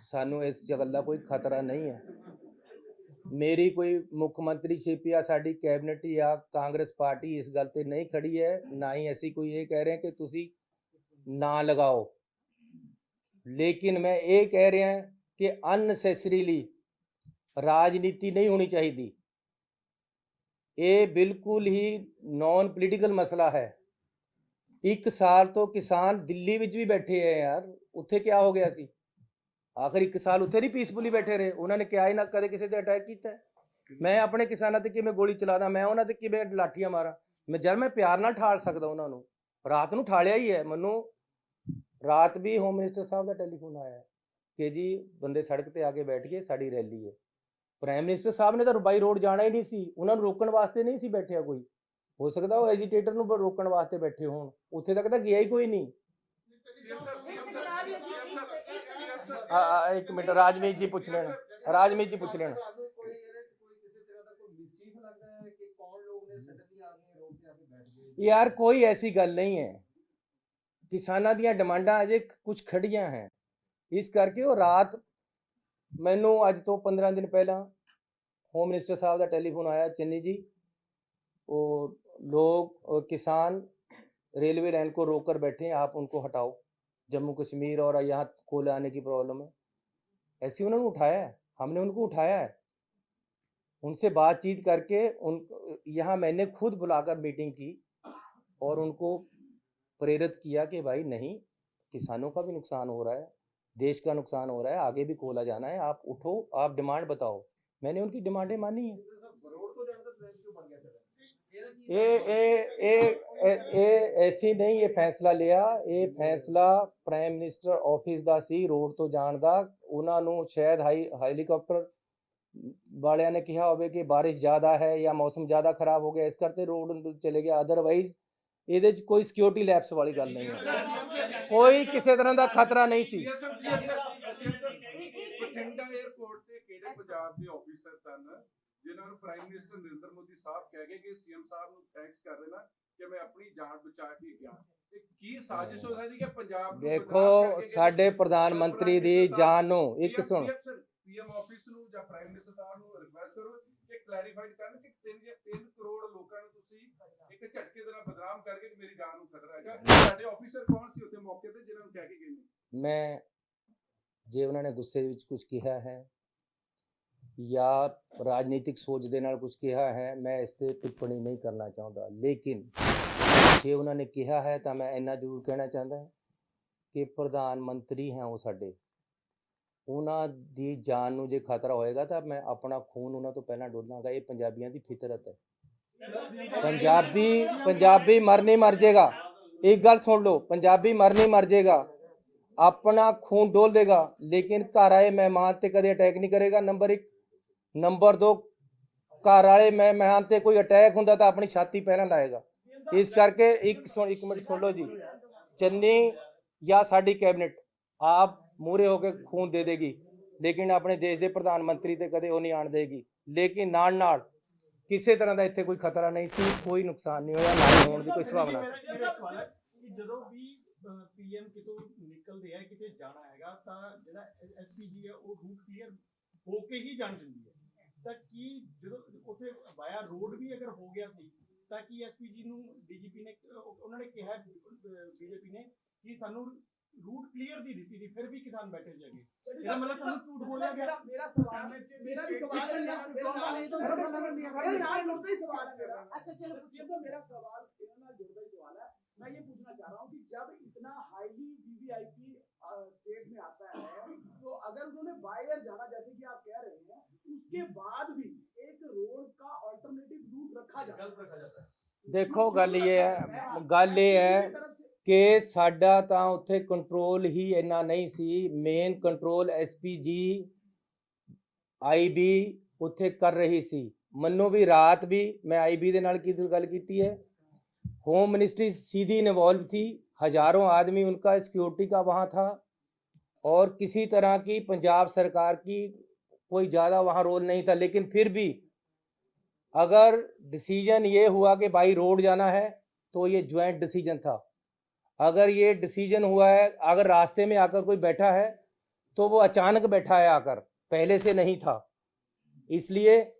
ਸਾਨੂੰ ਇਸ ਗੱਲ ਦਾ ਕੋਈ ਖਤਰਾ ਨਹੀਂ ਹੈ। मेरी कोई मुख्यमंत्री शिप या साड़ी कैबिनेट या कांग्रेस पार्टी इस गल ते नहीं खड़ी है, ना ही ऐसी कोई ये कह रहे हैं कि तुसी ना लगाओ। लेकिन मैं ये कह रहा हैं कि अननैसेसरीली राजनीति नहीं होनी चाहिए। ये बिल्कुल ही नॉन पोलिटिकल मसला है। 1 साल तो किसान दिल्ली विच भी बैठे हैं यार, उत्थे क्या हो गया सी? आखिर 1 साल उत्थे नहीं पीसफुली बैठे रहे। उन्होंने क्या ही ना कदे किसी ते अटैक किया है। मैं अपने किसानों ते किवें गोली चलादा, मैं उन्हां ते किवें लाठियां मारा? मैं प्यार नाल ठाल सकदा उन्हां नूं। रात नूं ठालिया ही है। मैनूं रात भी होम मिनिस्टर साहब का टैलीफोन आया कि जी बंदे सड़क ते आके बैठ गए, साड़ी रैली है। प्राइम मिनिस्टर साहब ने तो बाई रोड जाना ही नहीं सी, उन्हां नूं रोकण वास्ते नहीं सी बैठिया कोई। हो सकदा वो एजीटेटर नूं रोकण वास्ते बैठे होण, उत्थे तक तां गया ही कोई नहीं। एक मिनट, राजमीत जी पूछ लेना, राजमीत जी पूछ लेना। यार कोई ऐसी गल नहीं है। किसानां दियां डिमांडां अजे कुछ खड़ियां हैं, इस करके वो रात मैनू अज तो 15 दिन पहला होम मिनिस्टर साहब का टैलीफोन आया, चन्नी जी वो लोग किसान रेलवे लाइन को रोक कर बैठे हैं, आप उनको हटाओ, जम्मू कश्मीर और यहाँ कोयले आने की प्रॉब्लम है। ऐसे उन्होंने उठाया है, हमने उनको उठाया है, उनसे बातचीत करके यहाँ मैंने खुद बुलाकर मीटिंग की और उनको प्रेरित किया कि भाई नहीं, किसानों का भी नुकसान हो रहा है, देश का नुकसान हो रहा है, आगे भी कोयला जाना है, आप उठो, आप डिमांड बताओ। मैंने उनकी डिमांडें मानी है। ऐसी नहीं ये फैसला लिया, ये फैसला प्राइम मिनिस्टर ऑफिस का सी रोड तो जाण दा। उन्होंने शायद हेलीकॉप्टर वालिया ने कहा होवे कि बारिश ज़्यादा है या मौसम ज़्यादा खराब हो गया, इस करते रोड चले गया। अदरवाइज ये कोई सिक्योरिटी लैप्स वाली गल नहीं है, कोई किसी तरह का खतरा नहीं सी। ਬਠਿੰਡਾ 에ਅਰਪੋਰਟ ਤੇ ਕਿਹੜੇ ਪੰਜਾਬ ਦੇ ਆਫੀਸਰ ਸਨ ਜਿਨ੍ਹਾਂ ਨੂੰ ਪ੍ਰਾਈਮ ਮਿਨਿਸਟਰ ਨਰਿੰਦਰ ਮੋਦੀ ਸਾਹਿਬ ਕਹਿ ਗਏ ਕਿ ਸੀਐਮ ਸਾਹਿਬ ਨੂੰ ਥੈਂਕਸ ਕਰ ਦੇਣਾ ਕਿ ਮੈਂ ਆਪਣੀ ਜਾਨ ਬਚਾ ਕੇ ਗਿਆ। ਇਹ ਕੀ ਸਾਜ਼ਿਸ਼ ਹੋ ਸਕਦੀ ਕਿ ਪੰਜਾਬ ਨੂੰ ਦੇਖੋ ਬਦਨਾਮ ਕਰਕੇ ਸਾਡੇ ਪ੍ਰਧਾਨ ਮੰਤਰੀ ਦੀ ਜਾਨ ਨੂੰ ਇੱਕ ਸੁਣ ਪੀਐਮ ਆਫਿਸ ਨੂੰ ਜਾਂ ਪ੍ਰਾਈਮ ਮਿਨਿਸਟਰ ਸਾਹਿਬ ਨੂੰ ਰਿਕੁਐਸਟ ਕਰੋ ਕਿ ਕਲੈਰੀਫਾਈਡ ਕਰਨ ਕਿ 3 ਕਰੋੜ ਲੋਕਾਂ ਨੂੰ ਤੁਸੀਂ ਇੱਕ ਝਟਕੇ ਦੇ ਨਾਲ ਬਦਨਾਮ ਕਰਕੇ ਕਿ ਮੇਰੀ ਜਾਨ ਨੂੰ ਖਤਰਾ ਹੈਗਾ। ਸਾਡੇ ਆਫੀਸਰ ਕੌਣ ਸੀ ਉੱਥੇ ਮੌਕੇ ਤੇ ਜਿਨ੍ਹਾਂ ਨੂੰ ਕਹਿ ਕੇ ਗਏ ਨੇ? ਮੈਂ ਜੇ ਉਹਨਾਂ ਨੇ ਗੁੱਸੇ ਵਿੱਚ ਕੁਝ ਕਿਹਾ ਹੈ ਜਾਂ ਰਾਜਨੀਤਿਕ ਸੋਚ ਦੇ ਨਾਲ ਕੁਝ ਕਿਹਾ ਹੈ, ਮੈਂ ਇਸ ਤੇ ਟਿੱਪਣੀ ਨਹੀਂ ਕਰਨਾ ਚਾਹੁੰਦਾ। ਲੇਕਿਨ ਜੇ ਉਹਨਾਂ ਨੇ ਕਿਹਾ ਹੈ ਤਾਂ ਮੈਂ ਇੰਨਾ ਜ਼ਰੂਰ ਕਹਿਣਾ ਚਾਹੁੰਦਾ ਕਿ ਪ੍ਰਧਾਨ ਮੰਤਰੀ ਹੈ ਉਹ ਸਾਡੇ, ਉਹਨਾਂ ਦੀ ਜਾਨ ਨੂੰ ਜੇ ਖਤਰਾ ਹੋਏਗਾ ਤਾਂ ਮੈਂ ਆਪਣਾ ਖੂਨ ਉਹਨਾਂ ਤੋਂ ਪਹਿਲਾਂ ਡੋਲਾਂਗਾ। ਇਹ ਪੰਜਾਬੀਆਂ ਦੀ ਫਿਤਰਤ ਹੈ। ਪੰਜਾਬੀ ਮਰ ਨਹੀਂ ਮਰ ਜਾਏਗਾ। एक गल सुन लो, पंजाबी मर नहीं मर जाएगा, अपना खून डोल देगा, लेकिन घर आए मेहमान ते कदे अटैक नहीं करेगा। नंबर 1। नंबर 2, घर आए मेहमान ते कोई अटैक हुंदा तां अपनी छाती पहना लाएगा। इस करके एक मिनट सुन लो जी, चन्नी या साडी कैबिनेट आप मूहरे होकर खून दे देगी, लेकिन अपने देश के प्रधानमंत्री ते कदे वो नहीं आण देगी। लेकिन नाल ਕਿਸੇ ਤਰ੍ਹਾਂ ਦਾ ਇੱਥੇ ਕੋਈ ਖਤਰਾ ਨਹੀਂ ਸੀ, ਕੋਈ ਨੁਕਸਾਨ ਨਹੀਂ ਹੋਇਆ, ਨਾ ਹੋਣ ਦੀ ਕੋਈ ਸੰਭਾਵਨਾ ਸੀ। ਜਦੋਂ ਵੀ ਪੀਐਮ ਕਿਤੋਂ ਨਿਕਲਦੇ ਆ ਕਿਤੇ ਜਾਣਾ ਹੈਗਾ ਤਾਂ ਜਿਹੜਾ ਐਸਪੀਜੀ ਹੈ ਉਹ ਰੂਟ ਕਲੀਅਰ ਹੋ ਕੇ ਹੀ ਜਾਣ ਦਿੰਦੀ ਹੈ। ਤਾਂ ਕੀ ਜਦੋਂ ਉੱਥੇ ਵਾਇਆ ਰੋਡ ਵੀ ਅਗਰ ਹੋ ਗਿਆ ਸੀ ਤਾਂ ਕੀ ਐਸਪੀਜੀ ਨੂੰ ਡੀਜੀਪੀ ਨੇ ਉਹਨਾਂ ਨੇ ਕਿਹਾ ਬੀਜੇਪੀ ਨੇ ਕਿ ਸਾਨੂੰ रूट क्लियर दी दी थी, फिर भी किसान बैठे जाएंगे। इसका मतलब तुम झूठ बोला गया। मेरा सवाल मेरा भी सवाल है, नाल जुड़ता ही सवाल है मेरा। अच्छा चलो ये तो मेरा सवाल नाल जुड़ता ही सवाल है। मैं ये पूछना चाह रहा हूं कि जब इतना हाईली वीवीआईपी स्टेट में आता है तो अगर उन्होंने बायर जाना जैसे कि आप कह रहे हैं, उसके बाद भी एक रोड का अल्टरनेटिव रूट रखा जाता है। देखो गल ये है कि साडा तां उत्थे कंट्रोल ही इन्ना नहीं सी। मेन कंट्रोल एसपीजी आईबी उत्थे कर रही सी। मन्नो भी रात भी मैं आईबी दे नाल की गल कीती है, होम मिनिस्ट्री सीधी इन्वॉल्व थी, हजारों आदमी उनका सिक्योरिटी का वहाँ था, और किसी तरह की पंजाब सरकार की कोई ज़्यादा वहाँ रोल नहीं था। लेकिन फिर भी अगर डिसीजन ये हुआ कि भाई रोड जाना है तो ये ज्वाइंट डिसीजन था। अगर ये डिसीजन हुआ है, अगर रास्ते में आकर कोई बैठा है तो वो अचानक बैठा है आकर, पहले से नहीं था। इसलिए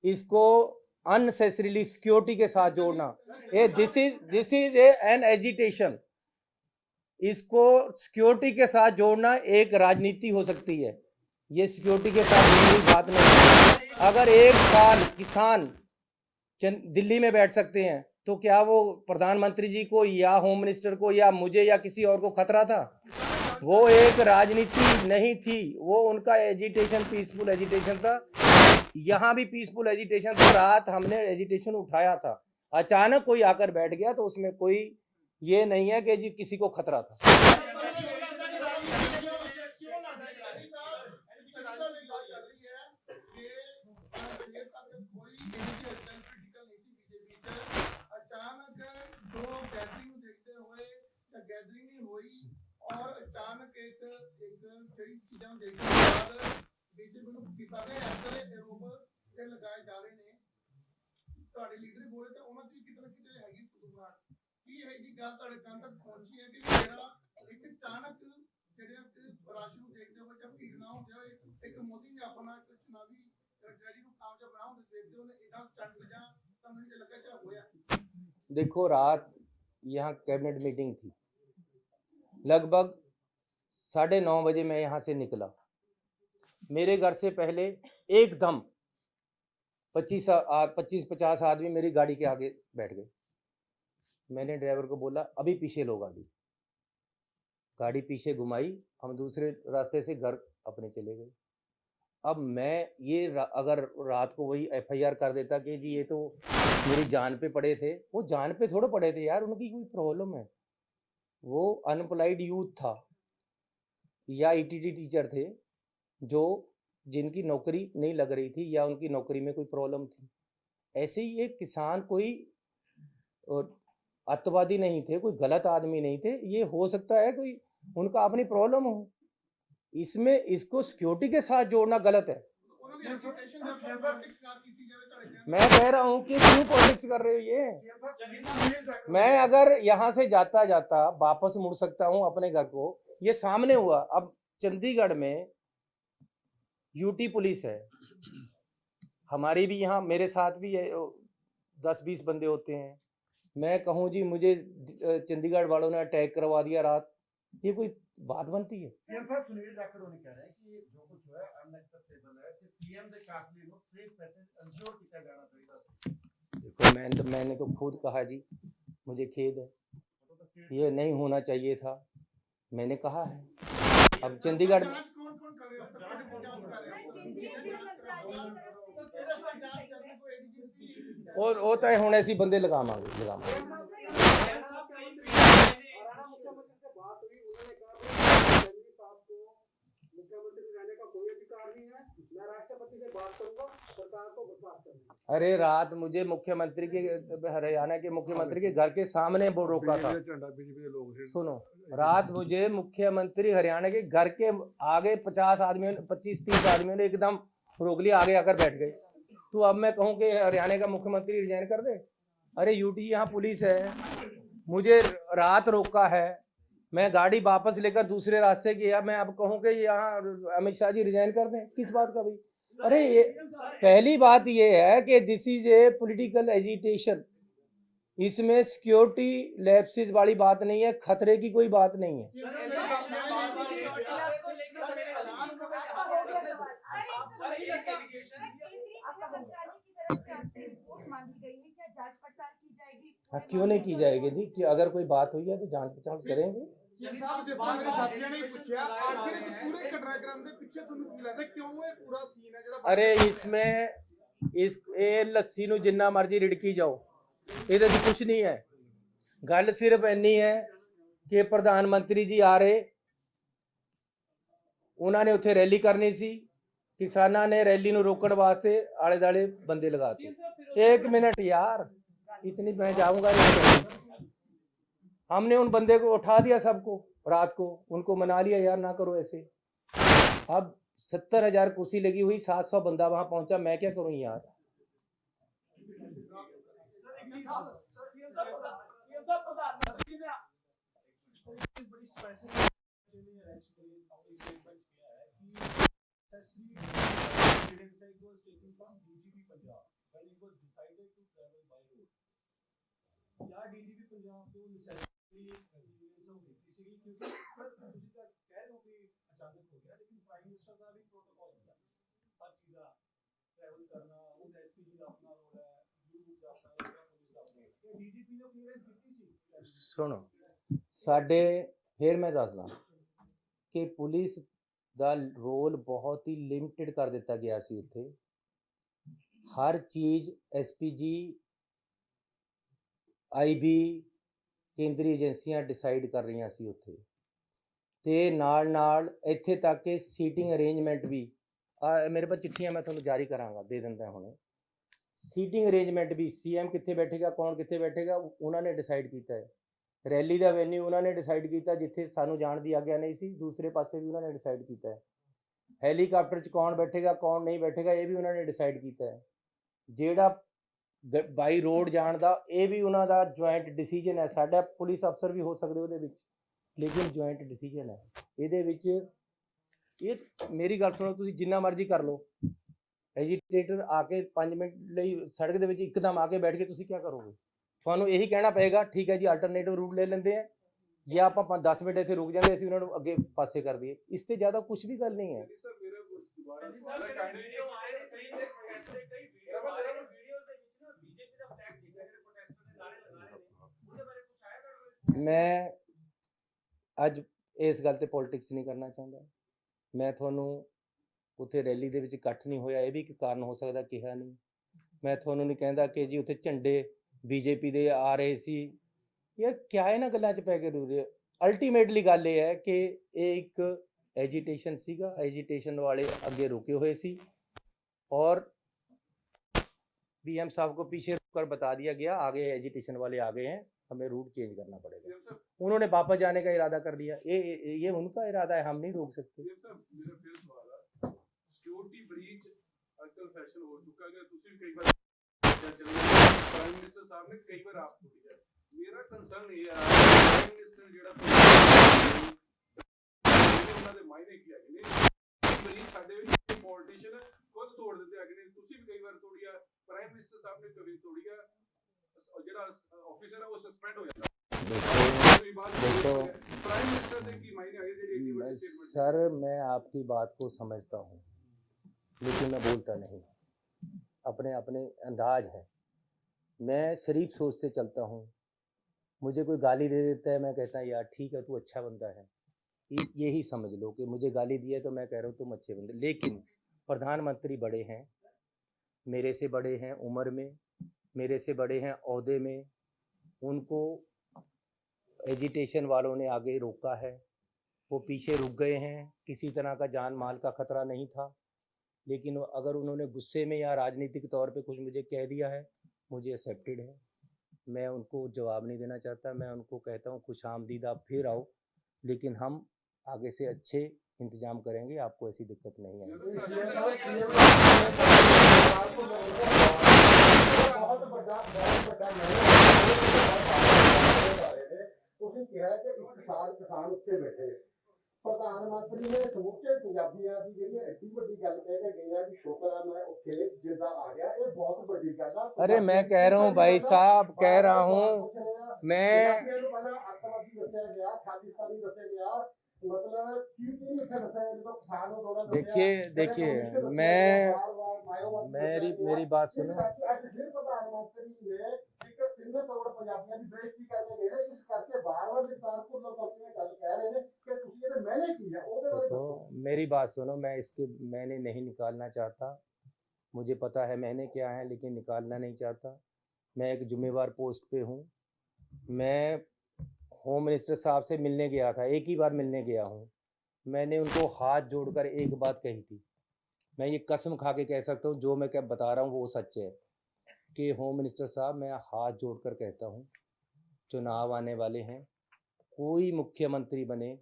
इसको अननेसेसरीली सिक्योरिटी के साथ जोड़ना, ये दिस इज एन एजिटेशन। इसको सिक्योरिटी के साथ जोड़ना एक राजनीति हो सकती है, ये सिक्योरिटी के साथ जुड़ी हुई बात नहीं है। अगर 1 साल किसान दिल्ली में बैठ सकते हैं तो क्या वो प्रधानमंत्री जी को या होम मिनिस्टर को या मुझे या किसी और को खतरा था? वो एक राजनीति नहीं थी, वो उनका एजिटेशन पीसफुल एजिटेशन था। यहाँ भी पीसफुल एजिटेशन था, रात हमने एजिटेशन उठाया था, अचानक कोई आकर बैठ गया तो उसमें कोई ये नहीं है कि जी किसी को खतरा था। गैदरिंग नहीं हुई और अचानक एक ਜਿਹੜੀ ਚੀਜ਼ਾਂ ਨੂੰ ਦੇਖਣ ਤੋਂ ਬਾਅਦ ਬੀਜੇਪੀ ਨੂੰ ਕੀਤਾ ਗਿਆ ਐਸੇ ਆਰੋਪ ਤੇ ਲਗਾਏ ਜਾ ਰਹੇ ਨੇ। ਤੁਹਾਡੇ ਲੀਡਰ ਬੋਲੇ ਤਾਂ ਉਹਨਾਂ ਦੀ ਕਿਤੇ ਨਾ ਕਿਤੇ ਹੈਗੀ ਸੁਧਾਰ ਕੀ ਹੈ ਜੀ ਗੱਲ ਤੁਹਾਡੇ ਕੰਨ ਤੱਕ ਪਹੁੰਚੀ ਹੈ ਕਿ ਜਿਹੜਾ ਇੱਕ ਅਚਾਨਕ ਜਿਹੜਾ ਰਾਸ਼ੀ ਨੂੰ ਦੇਖਦੇ ਹੋਏ ਜਦ ਭੀੜ ਨਾ ਹੁੰਦੇ ਹੋਏ ਇੱਕ ਮੋਦੀ ਨੇ ਆਪਣਾ ਇੱਕ ਚੁਣਾਵੀ ਰੈਲੀ ਨੂੰ ਕਾਮਯਾਬ ਬਣਾਉਣ ਦੇ ਦੇਖਦੇ ਉਹਨੇ ਇਦਾਂ ਸਟੰਟ ਲਿਆ ਤਾਂ ਮੈਨੂੰ ਲੱਗਾ ਕਿ ਹੋਇਆ। देखो रात यहाँ कैबिनेट मीटिंग थी, लगभग 9:30 बजे मैं यहाँ से निकला। मेरे घर से पहले एकदम 25-50 आदमी मेरी गाड़ी के आगे बैठ गए। मैंने ड्राइवर को बोला अभी पीछे लो गाड़ी, गाड़ी पीछे घुमाई, हम दूसरे रास्ते से घर अपने चले गए। अब मैं ये अगर रात को वही FIR कर देता कि जी ये तो मेरी जान पे पड़े थे, वो जान पे थोड़े पड़े थे यार, उनकी कोई प्रॉब्लम है, वो अनएम्प्लॉयड यूथ था या ETT टीचर थे जो जिनकी नौकरी नहीं लग रही थी या उनकी नौकरी में कोई प्रॉब्लम थी। ऐसे ही एक किसान कोई अत्यावादी नहीं थे, कोई गलत आदमी नहीं थे, ये हो सकता है कोई उनका अपनी प्रॉब्लम हो, इसमें इसको सिक्योरिटी के साथ जोड़ना गलत है। ਉਹਨਾਂ ਦੀ ਐਜੀਟੇਸ਼ਨ ਦਾ ਪੋਲਿਟਿਕਸ ਨਾ ਕੀਤੀ ਜਾਵੇ ਤੁਹਾਡੇ ਕਹਿਣ मैं कह रहा हूँ कि क्यों पॉलिटिक्स कर रहे हो ये? मैं अगर यहाँ से जाता जाता वापस मुड़ सकता हूँ अपने घर को, ये सामने हुआ। अब चंडीगढ़ में यूटी पुलिस है, हमारी भी यहाँ, मेरे साथ भी 10-20 बंदे होते हैं। मैं कहूँ जी मुझे चंडीगढ़ वालों ने अटैक करवा दिया रात, ये कोई बात बनती है? सीएम साहब सुनील जाखड़ होनी कह रहे हैं कि जो कुछ हुआ है अनएक्सेप्टेबल है कि पीएम ਦੇ ਕਾਫਲੇ ਨੂੰ ਸੇਫ ਪੈਸੇਜ इंश्योर ਕੀਤਾ ਜਾਣਾ ਚਾਹੀਦਾ ਸੀ। देखो मैंने तो खुद कहा जी, मुझे खेद है, ये नहीं होना चाहिए था, मैंने कहा है। अब चंडीगढ़ में कौन कौन कर रहे हो जांच कौन कर रहे हो और होता है होने ऐसी बंदे लगावांगे। मुख्यमंत्री से बात हुई, उन्होंने कहा कि साहब को मुख्यमंत्री रहने का कोई अधिकार नहीं है, मैं राष्ट्रपति से बात करूंगा, सरकार को बर्खास्त करूंगा। अरे रात मुझे मुख्यमंत्री के, हरियाणा के मुख्यमंत्री के घर के सामने वो रोका था। सुनो, रात मुझे मुख्यमंत्री हरियाणा के घर के आगे 50 आदमियों, 25-30 आदमियों ने एकदम रोक लिया, आगे आकर बैठ गए। तो अब मैं कहूँ कि हरियाणा का मुख्यमंत्री रिजाइन कर दे? अरे यूटी यहाँ पुलिस है, मुझे रात रोका है, मैं गाड़ी वापस लेकर दूसरे रास्ते किया, मैं अब कहूँ कि यहाँ अमित शाह जी रिजाइन कर दें? किस बात का भाई? अरे ये पहली बात ये है कि this is a political agitation, इसमें सिक्योरिटी लैप्सेस वाली बात नहीं है, खतरे की कोई बात नहीं है। हाँ, क्यों नहीं की जाएगी जी? कि अगर कोई बात हुई है तो जांच पड़ताल करेंगे। सीएम साहब जिस तरह के साथियों ने पूछा आखिर पूरे घटनाक्रम ਦੇ ਪਿੱਛੇ ਤੁਹਾਨੂੰ ਕੀ ਲੱਗਦਾ ਕਿਉਂ ਇਹ ਪੂਰਾ ਸੀਨ ਹੈ ਜਿਹੜਾ अरे इसमें ये लस्सी ਨੂੰ ਜਿੰਨਾ ਮਰਜ਼ੀ ਰਿੜਕੀ ਜਾਓ, ਇਹਦੇ 'ਚ ਕੁਝ ਨਹੀਂ ਹੈ। ਗੱਲ ਸਿਰਫ ਇੰਨੀ ਹੈ ਕਿ ਪ੍ਰਧਾਨ ਮੰਤਰੀ ਜੀ ਆ ਰਹੇ, ਉਹਨਾਂ ਨੇ ਉੱਥੇ ਰੈਲੀ ਕਰਨੀ ਸੀ, ਕਿਸਾਨਾਂ ਨੇ ਰੈਲੀ ਨੂੰ ਰੋਕਣ ਵਾਸਤੇ ਆਲੇ ਦਾਲੇ ਬੰਦੇ ਲਗਾਤੇ। 1 मिनट यार, इतनी मैं जाऊंगा, हमने उन बंदे को उठा दिया सबको रात को, उनको मना लिया यार ना करो ऐसे। अब 70,000 कुर्सी लगी हुई, 700 बंदा वहां पहुंचा, मैं क्या करूं यार? या डीजीपी पंजाब को नेसेसरी होती सी क्योंकि सर ਤੁਸੀਂ ਤਾਂ ਕਹਿ ਰਹੇ ਹੋ ਕਿ ਅਚਾਨਕ ਹੋ ਗਿਆ, लेकिन प्राइम मिनिस्टर ਦਾ ਵੀ प्रोटोकॉल ਹੁੰਦਾ हर चीज ਦਾ ट्रैवल करना, ਉਹ एसपीजी ਦਾ ਆਪਣਾ ਰੋਲ ਹੈ, ਯੂਟੀ ਦਾ ਆਪਣਾ ਰੋਲ ਹੈ, ਪੁਲਿਸ ਦਾ ਆਪਣਾ ਰੋਲ ਹੈ। डीजीपी ਨੇ ਕਲੀਅਰੈਂਸ ਦਿੱਤੀ ਸੀ। सुनो, ਸਾਡੇ फिर मैं ਦੱਸਦਾ ਕਿ ਪੁਲਿਸ ਦਾ ਰੋਲ ਬਹੁਤ ਹੀ ਲਿਮਟਿਡ ਕਰ ਦਿੱਤਾ ਗਿਆ ਸੀ। ਉੱਥੇ ਹਰ ਚੀਜ਼ ਐਸਪੀਜੀ, ਆਈਬੀ, ਕੇਂਦਰੀ ਏਜੰਸੀਆਂ ਡਿਸਾਈਡ ਕਰ ਰਹੀਆਂ ਸੀ ਉੱਥੇ। ਤੇ ਨਾਲ ਇੱਥੇ ਤੱਕ ਕਿ ਸੀਟਿੰਗ ਅਰੇਂਜਮੈਂਟ ਵੀ, ਮੇਰੇ ਪਾਸ ਚਿੱਠੀਆਂ ਮੈਂ ਤੁਹਾਨੂੰ ਜਾਰੀ ਕਰਾਂਗਾ, ਦੇ ਦਿੰਦਾ ਹੁਣੇ। ਸੀਟਿੰਗ ਅਰੇਂਜਮੈਂਟ ਵੀ ਸੀਐਮ ਕਿੱਥੇ ਬੈਠੇਗਾ, ਕੌਣ ਕਿੱਥੇ ਬੈਠੇਗਾ, ਉਹਨਾਂ ਨੇ ਡਿਸਾਈਡ ਕੀਤਾ ਹੈ। ਰੈਲੀ ਦਾ ਵੈਨਿਊ ਉਹਨਾਂ ਨੇ ਡਿਸਾਈਡ ਕੀਤਾ, ਜਿੱਥੇ ਸਾਨੂੰ ਜਾਣ ਦੀ ਆਗਿਆ ਨਹੀਂ ਸੀ, ਦੂਸਰੇ ਪਾਸੇ ਵੀ ਉਹਨਾਂ ਨੇ ਡਿਸਾਈਡ ਕੀਤਾ ਹੈ। ਹੈਲੀਕਾਪਟਰ 'ਚ ਕੌਣ ਬੈਠੇਗਾ, ਕੌਣ ਨਹੀਂ ਬੈਠੇਗਾ, ਇਹ ਵੀ ਉਹਨਾਂ ਨੇ ਡਿਸਾਈਡ ਕੀਤਾ ਹੈ। ਜਿਹੜਾ ਬਾਈ ਰੋਡ ਜਾਣ ਦਾ, ਇਹ ਵੀ ਉਹਨਾਂ ਦਾ ਜੁਆਇੰਟ ਡਿਸੀਜਨ ਹੈ। ਸਾਡਾ ਪੁਲਿਸ ਅਫਸਰ ਵੀ ਹੋ ਸਕਦੇ ਉਹਦੇ ਵਿੱਚ, ਲੇਕਿਨ ਜੁਆਇੰਟ ਡਿਸੀਜਨ ਹੈ ਇਹਦੇ ਵਿੱਚ। ਇਹ ਮੇਰੀ ਗੱਲ ਸੁਣੋ, ਤੁਸੀਂ ਜਿੰਨਾ ਮਰਜ਼ੀ ਕਰ ਲਓ, ਐਜੀਟੇਟਰ ਆ ਕੇ 5 ਮਿੰਟ ਲਈ ਸੜਕ ਦੇ ਵਿੱਚ ਇੱਕਦਮ ਆ ਕੇ ਬੈਠ ਕੇ ਤੁਸੀਂ ਕੀ ਕਰੋਗੇ? ਤੁਹਾਨੂੰ ਇਹੀ ਕਹਿਣਾ ਪਏਗਾ ਠੀਕ ਹੈ ਜੀ ਆਲਟਰਨੇਟਿਵ ਰੂਟ ਲੈ ਲੈਂਦੇ ਆ, ਜਾਂ ਆਪਾਂ 10 ਮਿੰਟ ਇੱਥੇ ਰੁਕ ਜਾਂਦੇ, ਅਸੀਂ ਉਹਨਾਂ ਨੂੰ ਅੱਗੇ ਪਾਸੇ ਕਰ ਦਈਏ। ਇਸ ਤੋਂ ਜ਼ਿਆਦਾ ਕੁਝ ਵੀ ਗੱਲ ਨਹੀਂ ਹੈ। ਸਰ ਮੇਰਾ ਦੁਬਾਰਾ ਸਵਾਲ ਹੈ ਕਈ ਮੈਂ ਅੱਜ ਇਸ ਗੱਲ ਤੇ ਪੋਲਿਟਿਕਸ ਨਹੀਂ ਕਰਨਾ ਚਾਹੁੰਦਾ। ਮੈਂ ਤੁਹਾਨੂੰ ਉੱਥੇ ਰੈਲੀ ਦੇ ਵਿੱਚ ਇਕੱਠ ਨਹੀਂ ਹੋਇਆ, ਇਹ ਵੀ ਇੱਕ ਕਾਰਨ ਹੋ ਸਕਦਾ, ਕਿਹਾ ਨਹੀਂ। ਮੈਂ ਤੁਹਾਨੂੰ ਨਹੀਂ ਕਹਿੰਦਾ ਕਿ ਜੀ ਉੱਥੇ ਝੰਡੇ ਬੀਜੇਪੀ ਦੇ ਆ ਰਹੇ ਸੀ। ਯਾਰ ਕਿਆ ਇਹਨਾਂ ਗੱਲਾਂ 'ਚ ਪੈ ਕੇ ਰੁ ਰਹੇ? ਅਲਟੀਮੇਟਲੀ ਗੱਲ ਇਹ ਹੈ ਕਿ ਇਹ ਇੱਕ एजिटेशन सीगा, एजिटेशन वाले आगे रुके हुए सी और बीएम साहब को पीछे रुककर बता दिया गया आगे एजिटेशन वाले आ गए हैं, हमें रूट चेंज करना पड़ेगा। उन्होंने वापस जाने का इरादा कर लिया। ये उनका इरादा है, हम नहीं रोक सकते। मेरा फिर सवाल है, सिक्योरिटी ब्रीच आजकल फैशन हो चुका है, ਤੁਸੀਂ ਵੀ ਕਈ ਵਾਰ ਪ੍ਰਾਈਮ ਮਿਨਿਸਟਰ ਸਾਹਿਬ ਨੇ ਕਈ ਵਾਰ ਆਪ ਤੋੜੀ ਹੈ। ਮੇਰਾ ਕੰਸਰਨ ਇਹ ਆ ਪ੍ਰਾਈਮ ਮਿਨਿਸਟਰ ਜਿਹੜਾ ਉਹਨਾਂ ਦੇ ਮਾਇਨੇ ਕੀ ਹੈਗੇ ਨੇ, ਮਰੀਜ਼ ਸਾਡੇ ਵਿੱਚ ਪੋਲੀਟੀਸ਼ੀਅਨ ਖੁਦ ਤੋੜ ਦਿੰਦੇ ਹੈਗੇ ਨੇ, ਤੁਸੀਂ ਵੀ ਕਈ ਵਾਰ ਤੋੜੀ ਆ, ਪ੍ਰਾਈਮ ਮਿਨਿਸਟਰ ਸਾਹਿਬ ਨੇ ਕਦੇ ਤੋੜੀ ਆ, ਜਿਹੜਾ ਆਫੀਸਰ ਹੈ ਉਹ ਸਸਪੈਂਡ ਹੋ ਜਾਂਦਾ। ਪ੍ਰਾਈਮ ਮਿਨਿਸਟਰ ਦੇ ਕੀ ਮਾਇਨੇ ਹੈਗੇ ਜਿਹੜੇ सर मैं आपकी बात को समझता हूँ, लेकिन मैं बोलता नहीं, अपने अपने अंदाज है। मैं शरीफ सोच से चलता हूँ, मुझे कोई गाली दे देता है, मैं कहता है यार ठीक है तू अच्छा बंदा है, यही समझ लो कि मुझे गाली दी है तो मैं कह रहा हूँ तुम अच्छे बंदे। लेकिन प्रधानमंत्री बड़े हैं, मेरे से बड़े हैं उम्र में, मेरे से बड़े हैं ओहदे में, उनको एजिटेशन वालों ने आगे रोका है, वो पीछे रुक गए हैं, किसी तरह का जान माल का खतरा नहीं था। लेकिन अगर उन्होंने गुस्से में या राजनीतिक तौर पे कुछ मुझे कह दिया है, मुझे एक्सेप्टेड है, मैं उनको जवाब नहीं देना चाहता। मैं उनको कहता हूँ खुश आमदीद आप फिर आओ, लेकिन हम आगे से अच्छे इंतजाम करेंगे, आपको ऐसी दिक्कत नहीं आएगी। ਤੁਸੀਂ ਕਿਹਾ ਕਿ ਇੱਕ ਸਾਲ ਕਿਸਾਨ ਉੱਥੇ ਬੈਠੇ, ਪ੍ਰਧਾਨ ਮੰਤਰੀ ਨੇ ਸਮੁੱਚੇ ਪੰਜਾਬੀਆਂ ਦੀ ਜਿਹੜੀ ਐਡੀ ਵੱਡੀ ਗੱਲ ਕਹਿ ਕੇ ਗਏ ਆ ਵੀ ਸ਼ੁਕਰ ਆ ਮੈਂ ਉੱਥੇ ਜਿੰਦਾ ਆ ਗਿਆ, ਇਹ ਬਹੁਤ ਵੱਡੀ ਗੱਲ ਆ। अरे मैं कह रहा हूँ भाई साहब, कह रहा हूँ मैं, ਪੰਜਾਬੀਆਂ ਨੂੰ ਪਹਿਲਾਂ ਅੱਤਵਾਦੀ ਦੱਸਿਆ ਗਿਆ, ਖਾਲਿਸਤਾਨੀ ਦੱਸਿਆ ਗਿਆ, मतलब ਕੀ ਨਹੀਂ ਇੱਥੇ ਦੱਸਿਆ ਜਦੋਂ ਕਿਸਾਨ ਨੂੰ ਦੌਰਾ देखिए मेरी बात सुनो। ਅੱਜ ਫਿਰ ਪ੍ਰਧਾਨ ਮੰਤਰੀ ਨੇ ਇੱਕ 3 ਕਰੋੜ ਪੰਜਾਬੀਆਂ ਦੀ ਬੇਇੱਜ਼ਤੀ ਕਰਕੇ ਗਏ ਨੇ, ਇਸ ਕਰਕੇ ਬਾਰ-ਬਾਰ ਕਰਤਾਰਪੁਰ ਲੋਕ ਆਪਣੀ ਗੱਲ ਕਹਿ ਰਹੇ ਨੇ ਕਿ ਤੁਸੀਂ ਇਹਦੇ ਮੈਨੇ ਕੀ ਹੈ ਉਹਦੇ ਬਾਰੇ तो मेरी बात सुनो, मैं इसके मैंने नहीं निकालना चाहता, मुझे पता है मैंने क्या है, लेकिन निकालना नहीं चाहता। मैं एक जिम्मेवार पोस्ट पे हूँ। मैं होम मिनिस्टर साहब से मिलने गया था, एक ही बार मिलने गया हूँ। मैंने उनको हाथ जोड़कर एक बात कही थी, मैं ये कसम खा के कह सकता हूँ, जो मैं क्या बता रहा हूँ वो सच है कि होम मिनिस्टर साहब मैं हाथ जोड़कर कहता हूँ, चुनाव आने वाले हैं, कोई मुख्यमंत्री बने,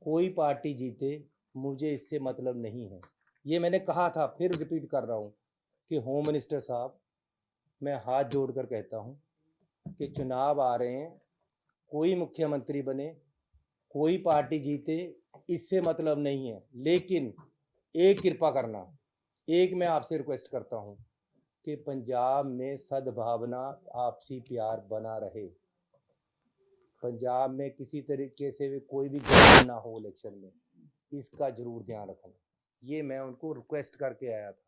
कोई पार्टी जीते, मुझे इससे मतलब नहीं है। ये मैंने कहा था, फिर रिपीट कर रहा हूँ कि होम मिनिस्टर साहब मैं हाथ जोड़कर कहता हूँ कि चुनाव आ रहे हैं, कोई मुख्यमंत्री बने, कोई पार्टी जीते, इससे मतलब नहीं है। लेकिन एक कृपा करना, एक मैं आपसे रिक्वेस्ट करता हूँ कि पंजाब में सद्भावना, आपसी प्यार बना रहे, पंजाब में किसी तरीके से भी कोई भी गड़बड़ ना हो इलेक्शन में, इसका जरूर ध्यान रखना। ये मैं उनको रिक्वेस्ट करके आया था।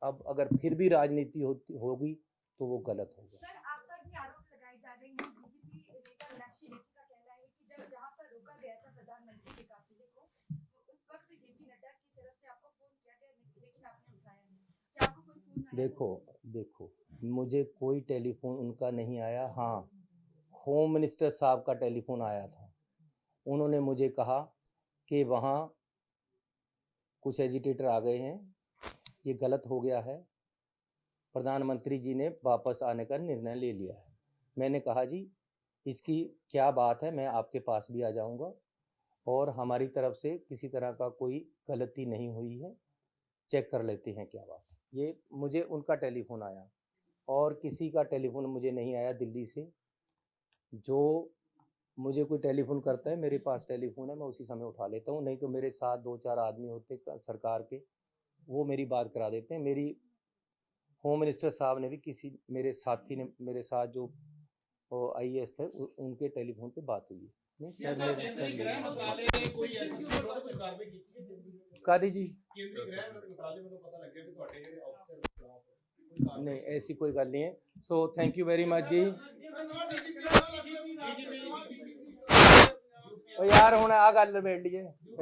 अब अगर फिर भी राजनीति होगी तो वो गलत होगा। सर, आप पर भी आरोप लगाए जा रहे हैं। बीजेपी नेता मीनाक्षी लेखी का कहना है कि जहां पर रोका गया था प्रधानमंत्री के काफिले को, उस वक्त जेपी नड्डा की तरफ से आपको फोन किया गया, लेकिन आपने उठाया नहीं। क्या आपको कोई फोन आया? देखो मुझे कोई टेलीफोन उनका नहीं आया। हाँ, होम मिनिस्टर साहब का टेलीफोन आया था। उन्होंने मुझे कहा कि वहाँ कुछ एजिटेटर आ गए हैं, ये गलत हो गया है, प्रधानमंत्री जी ने वापस आने का निर्णय ले लिया है। मैंने कहा जी इसकी क्या बात है, मैं आपके पास भी आ जाऊंगा और हमारी तरफ से किसी तरह का कोई गलती नहीं हुई है, चेक कर लेते हैं क्या बात है। ये मुझे उनका टेलीफोन आया और किसी का टेलीफोन मुझे नहीं आया दिल्ली से। जो मुझे कोई टेलीफोन करता है, मेरे पास टेलीफोन है, मैं उसी समय उठा लेता हूँ, नहीं तो मेरे साथ 2-4 आदमी होते सरकार के, वो मेरी बात करा देते हैं। मेरी होम मिनिस्टर साहब ने भी किसी मेरे साथी ने, मेरे साथ जो IAS थे, उनके टेलीफोन पे बात हुई। नहीं सर, कारी जी नहीं, ऐसी कोई गल नहीं है। So thank you very much ji. यार हुण आ गल निबेड़ लईए।